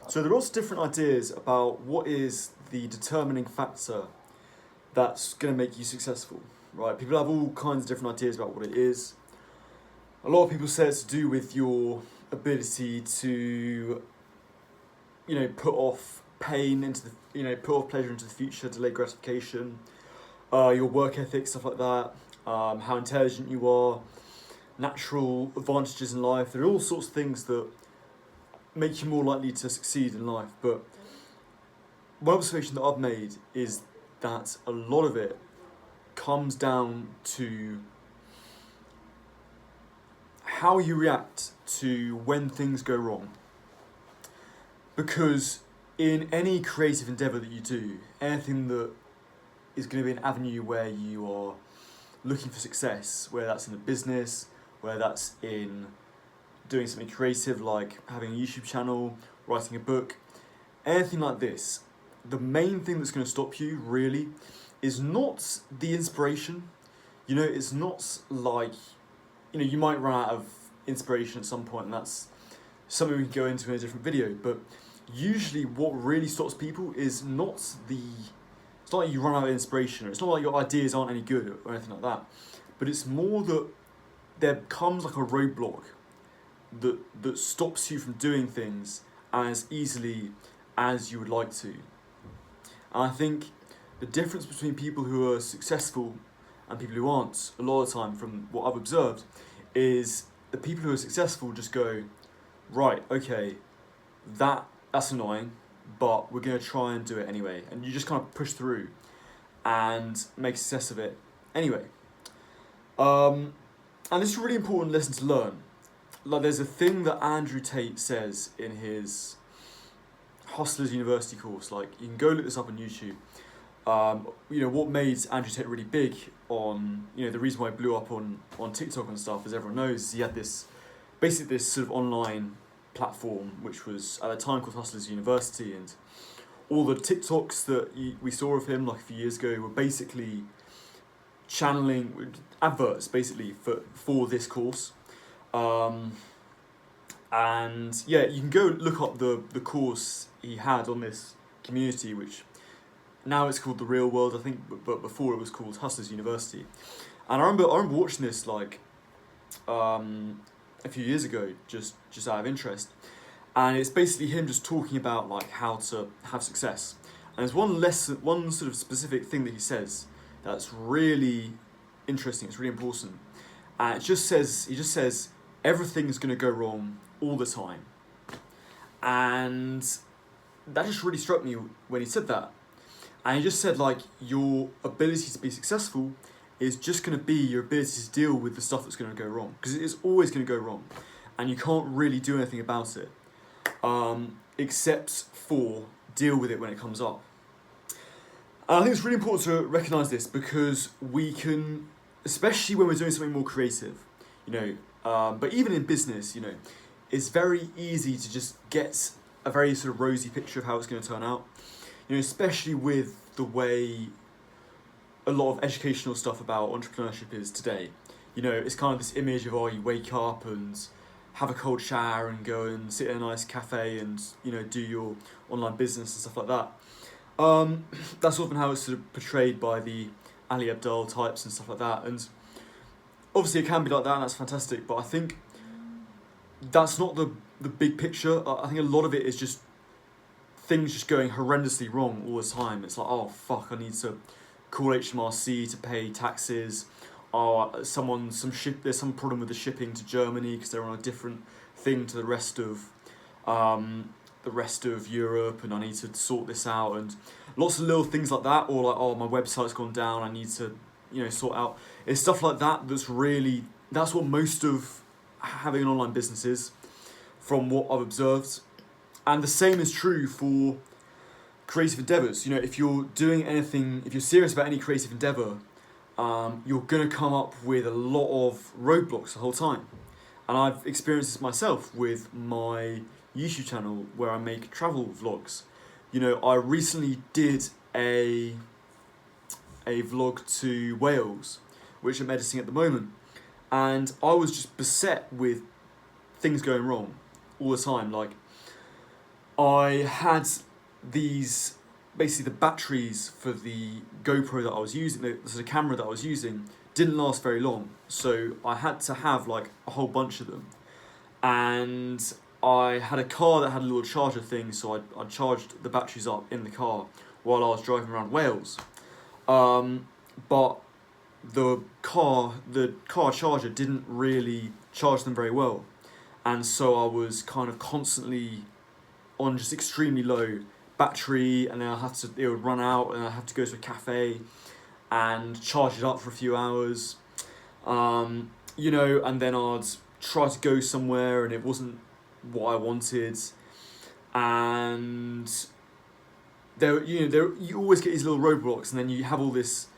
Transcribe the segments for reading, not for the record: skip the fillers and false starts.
So there are lots of different ideas about what is the determining factor that's going to make you successful, right? People have all kinds of different ideas about what it is. A lot of people say it's to do with your ability to, put off pain into put off pleasure into the future, delay gratification, your work ethic, stuff like that, how intelligent you are, natural advantages in life. There are all sorts of things that make you more likely to succeed in life. But one observation that I've made is that a lot of it comes down to how you react to when things go wrong. Because in any creative endeavour that you do, anything that is going to be an avenue where you are looking for success, whether that's in a business, whether that's in doing something creative like having a YouTube channel, writing a book, anything like this, the main thing that's going to stop you really is not the inspiration. It's not like, you might run out of inspiration at some point, and that's something we can go into in a different video, but usually what really stops people is not it's not like you run out of inspiration, or it's not like your ideas aren't any good or anything like that, but it's more that there comes like a roadblock that stops you from doing things as easily as you would like to. And I think the difference between people who are successful and people who aren't, a lot of the time from what I've observed, is the people who are successful just go, right, okay, that's annoying, but we're going to try and do it anyway. And you just kind of push through and make a success of it anyway. And this is a really important lesson to learn. Like, there's a thing that Andrew Tate says in his Hustlers University course. Like, you can go look this up on YouTube. What made Andrew Tate really big on, the reason why he blew up on TikTok and stuff, as everyone knows, he had this sort of online platform, which was at the time called Hustlers University, and all the TikToks that we saw of him like a few years ago were basically channeling adverts basically for this course. And yeah, you can go look up the course he had on this community, which now it's called The Real World, I think, but before it was called Hustlers University. And I remember watching this like a few years ago, just out of interest, and it's basically him just talking about like how to have success. And there's one sort of specific thing that he says that's really interesting. It's really important, and he just says everything is going to go wrong all the time, and that just really struck me when he said that. And he just said, like, your ability to be successful is just going to be your ability to deal with the stuff that's going to go wrong. Because it is always going to go wrong. And you can't really do anything about it. Except for deal with it when it comes up. And I think it's really important to recognise this, because we can, especially when we're doing something more creative, but even in business, it's very easy to just get a very sort of rosy picture of how it's going to turn out. Especially with the way a lot of educational stuff about entrepreneurship is today. It's kind of this image of, you wake up and have a cold shower and go and sit in a nice cafe and, do your online business and stuff like that. That's often how it's sort of portrayed by the Ali Abdaal types and stuff like that. And obviously it can be like that, and that's fantastic, but I think that's not the big picture. I think a lot of it is just things just going horrendously wrong all the time. It's like, oh fuck, I need to call HMRC to pay taxes. There's some problem with the shipping to Germany because they're on a different thing to the rest of Europe, and I need to sort this out, and lots of little things like that. Or like, oh, my website's gone down, I need to sort out. It's stuff like that that's what most of having an online business is, from what I've observed. And the same is true for creative endeavours. If you're doing anything, if you're serious about any creative endeavour, you're going to come up with a lot of roadblocks the whole time. And I've experienced this myself with my YouTube channel, where I make travel vlogs. I recently did a vlog to Wales, which I'm editing at the moment, and I was just beset with things going wrong all the time. Like, I had these, basically the batteries for the GoPro that I was using, the sort of camera that I was using, didn't last very long. So I had to have like a whole bunch of them. And I had a car that had a little charger thing, so I charged the batteries up in the car while I was driving around Wales. But the car charger didn't really charge them very well, and so I was kind of constantly on just extremely low battery, and then it would run out, and I had to go to a cafe and charge it up for a few hours, and then I'd try to go somewhere and it wasn't what I wanted, and you always get these little roadblocks, and then you have all this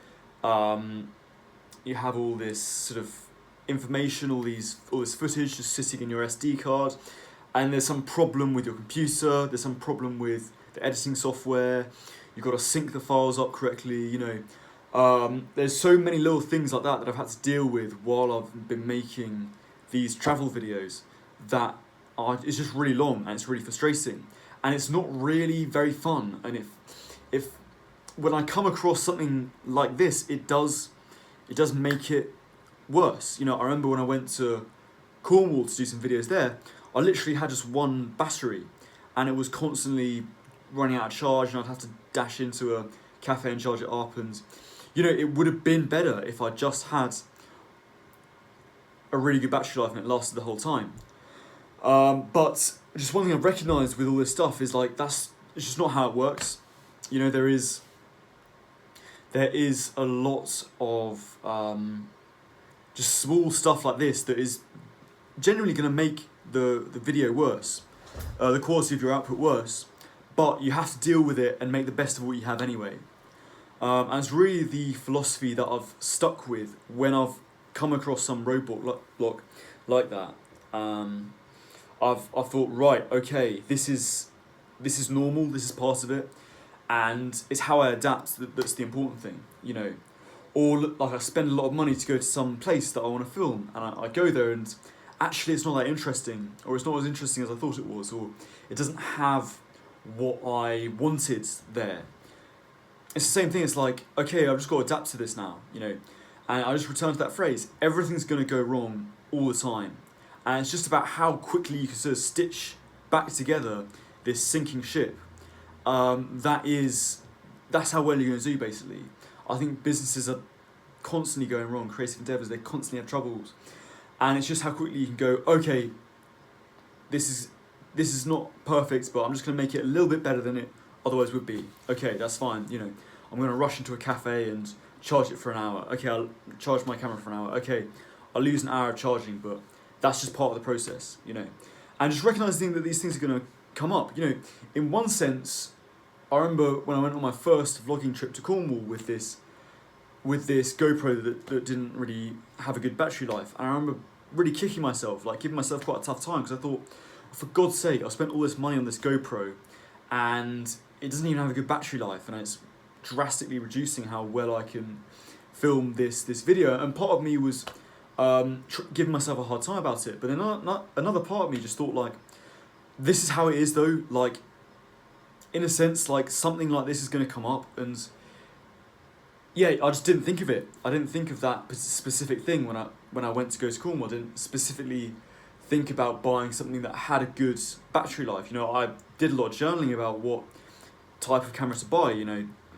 sort of information, all this footage just sitting in your SD card, and there's some problem with your computer, there's some problem with the editing software, you've got to sync the files up correctly, there's so many little things like that I've had to deal with while I've been making these travel videos that it's just really long and it's really frustrating, and it's not really very fun. And if when I come across something like this, it does make it worse. I remember when I went to Cornwall to do some videos there, I literally had just one battery, and it was constantly running out of charge, and I'd have to dash into a cafe and charge it up, and it would have been better if I just had a really good battery life and it lasted the whole time. But just one thing I've recognised with all this stuff is it's just not how it works. There is a lot of just small stuff like this that is genuinely going to make the video worse, the quality of your output worse, but you have to deal with it and make the best of what you have anyway. And it's really the philosophy that I've stuck with when I've come across some roadblock like that. I've thought, right, okay, this is normal, this is part of it, and it's how I adapt that's the important thing, Or like I spend a lot of money to go to some place that I want to film, and I go there and actually it's not that interesting, or it's not as interesting as I thought it was, or it doesn't have what I wanted there. It's the same thing. It's like, okay, I've just got to adapt to this now, and I just return to that phrase. Everything's going to go wrong all the time, and it's just about how quickly you can sort of stitch back together this sinking ship. That's how well you're going to do, basically. I think businesses are constantly going wrong. Creative endeavours, they constantly have troubles, and it's just how quickly you can go, okay, this is not perfect, but I'm just going to make it a little bit better than it otherwise would be. Okay, that's fine. I'm going to rush into a cafe and charge it for an hour. Okay, I'll charge my camera for an hour. Okay, I'll lose an hour of charging, but that's just part of the process, And just recognising that these things are going to come up. In one sense, I remember when I went on my first vlogging trip to Cornwall with this GoPro that didn't really have a good battery life, and I remember really kicking myself, giving myself quite a tough time, because I thought, for God's sake, I spent all this money on this GoPro, and it doesn't even have a good battery life, and it's drastically reducing how well I can film this video. And part of me was giving myself a hard time about it, but then another part of me just thought, this is how it is though. In a sense, something like this is going to come up, and yeah, I just didn't think of it. I didn't think of that specific thing when I went to go to Cornwall. I didn't specifically think about buying something that had a good battery life. I did a lot of journaling about what type of camera to buy,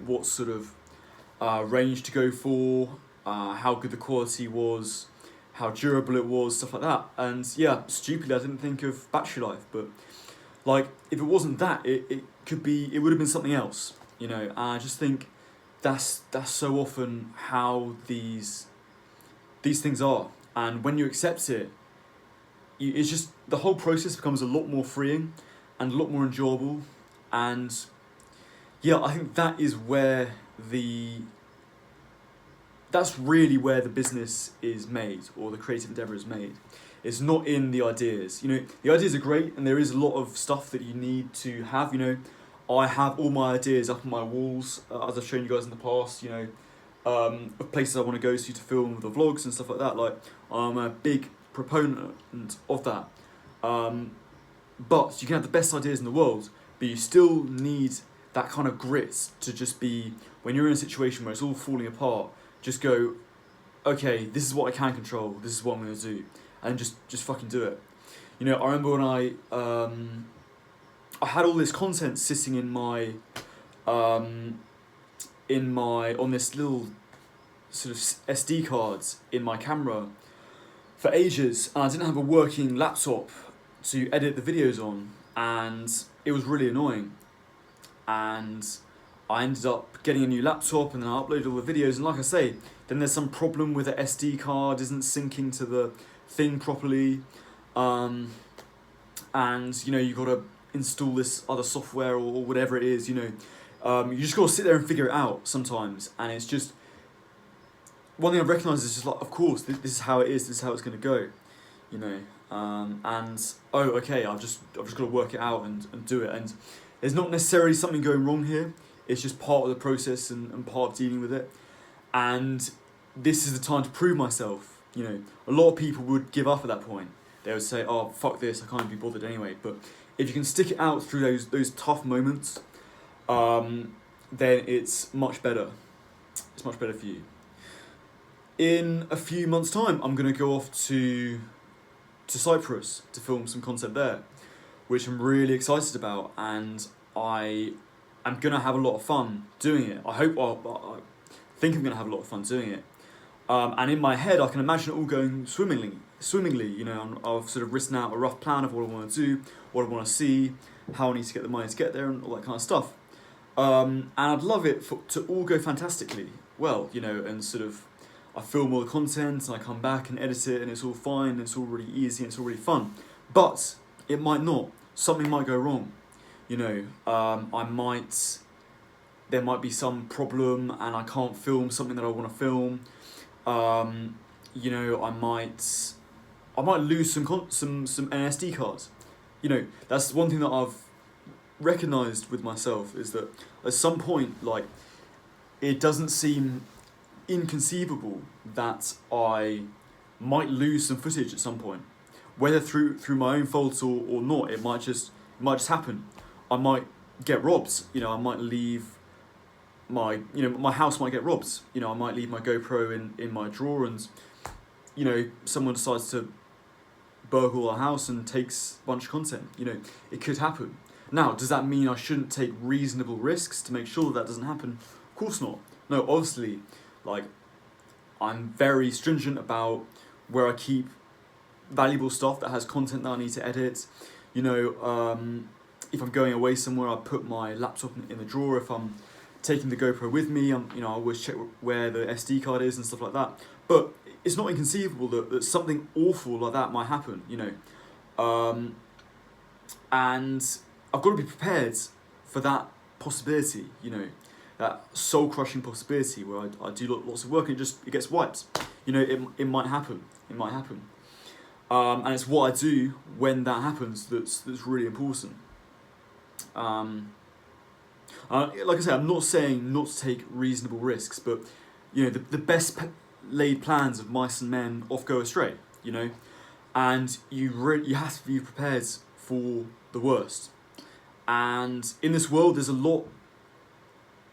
what sort of range to go for, how good the quality was, how durable it was, stuff like that. And yeah, stupidly, I didn't think of battery life, but if it wasn't that, it would have been something else, And I just think that's so often how these things are. And when you accept it, it's just, the whole process becomes a lot more freeing and a lot more enjoyable. And yeah, I think that's really where the business is made, or the creative endeavour is made. It's not in the ideas. The ideas are great, and there is a lot of stuff that you need to have. I have all my ideas up on my walls, as I've shown you guys in the past, of places I want to go to film the vlogs and stuff like that. I'm a big proponent of that. But you can have the best ideas in the world, but you still need that kind of grit to just be, when you're in a situation where it's all falling apart, just go, okay, this is what I can control, this is what I'm going to do, and just fucking do it. You know, I remember when I had all this content sitting in my on this little sort of SD cards in my camera for ages, and I didn't have a working laptop to edit the videos on, and it was really annoying. And I ended up getting a new laptop, and then I uploaded all the videos, and like I say, then there's some problem with the SD card isn't syncing to the thing properly, and you know, you got to install this other software or whatever it is, you know. You just got to sit there and figure it out sometimes, and it's just, one thing I've recognised is just like, of course, this is how it is, this is how it's going to go, you know. And oh, okay, I've just got to work it out and do it, and there's not necessarily something going wrong here, it's just part of the process and part of dealing with it. And this is the time to prove myself, you know. A lot of people would give up at that point. They would say, oh, fuck this, I can't be bothered anyway. But if you can stick it out through those tough moments, then it's much better. It's much better for you. In a few months' time, I'm going to go off to Cyprus to film some content there, which I'm really excited about, and I am going to have a lot of fun doing it. I think I'm going to have a lot of fun doing it. And in my head, I can imagine it all going swimmingly. You know, I've sort of written out a rough plan of what I want to do, what I want to see, how I need to get the money to get there, and all that kind of stuff. And I'd love it to all go fantastically well, you know, and sort of I film all the content, and I come back and edit it, and it's all fine, and it's all really easy, and it's all really fun. But it might not. Something might go wrong. You know, there might be some problem, and I can't film something that I want to film. You know, I might lose some NSD cards. You know, that's one thing that I've recognised with myself, is that at some point, like, it doesn't seem inconceivable that I might lose some footage at some point, whether through my own fault or not. It might just happen. I might get robbed. You know, I might leave my house might get robbed. You know, I might leave my GoPro in my drawer, and you know, someone decides to burgle our house and takes a bunch of content. You know, it could happen. Now, does that mean I shouldn't take reasonable risks to make sure that doesn't happen? Of course not. No, obviously, like, I'm very stringent about where I keep valuable stuff that has content that I need to edit. You know, if I'm going away somewhere, I put my laptop in the drawer. If I'm taking the GoPro with me, I always check where the SD card is and stuff like that. But it's not inconceivable that something awful like that might happen, you know. And I've got to be prepared for that possibility, you know, that soul-crushing possibility where I do lots of work and it gets wiped. You know, it might happen. It might happen. And it's what I do when that happens that's really important. Like I say, I'm not saying not to take reasonable risks, but you know, the best laid plans of mice and men oft go astray. You know, and you have to be prepared for the worst. And in this world, there's a lot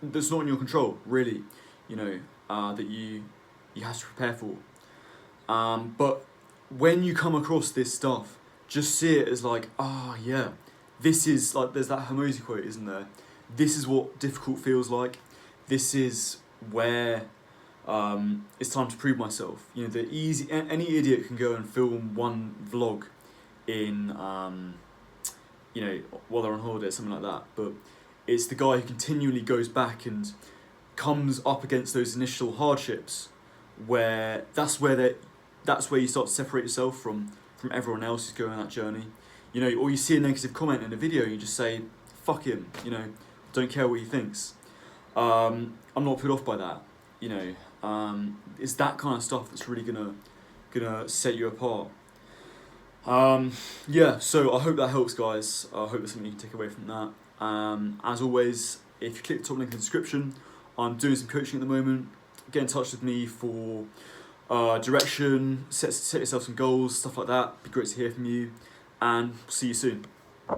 that's not in your control, really. You know, that you have to prepare for. But when you come across this stuff, just see it as like, yeah, this is like, there's that Hermosi quote, isn't there? This is what difficult feels like. This is where it's time to prove myself. You know, any idiot can go and film one vlog in, you know, while they're on holiday or something like that. But it's the guy who continually goes back and comes up against those initial hardships, where that's where you start to separate yourself from everyone else who's going on that journey. You know, or you see a negative comment in a video and you just say, fuck him, you know, don't care what he thinks. I'm not put off by that, you know. It's that kind of stuff that's really gonna set you apart. Yeah, so I hope that helps, guys. I hope there's something you can take away from that. As always, if you click the top link in the description, I'm doing some coaching at the moment. Get in touch with me for direction, set yourself some goals, stuff like that. It'd be great to hear from you, and see you soon.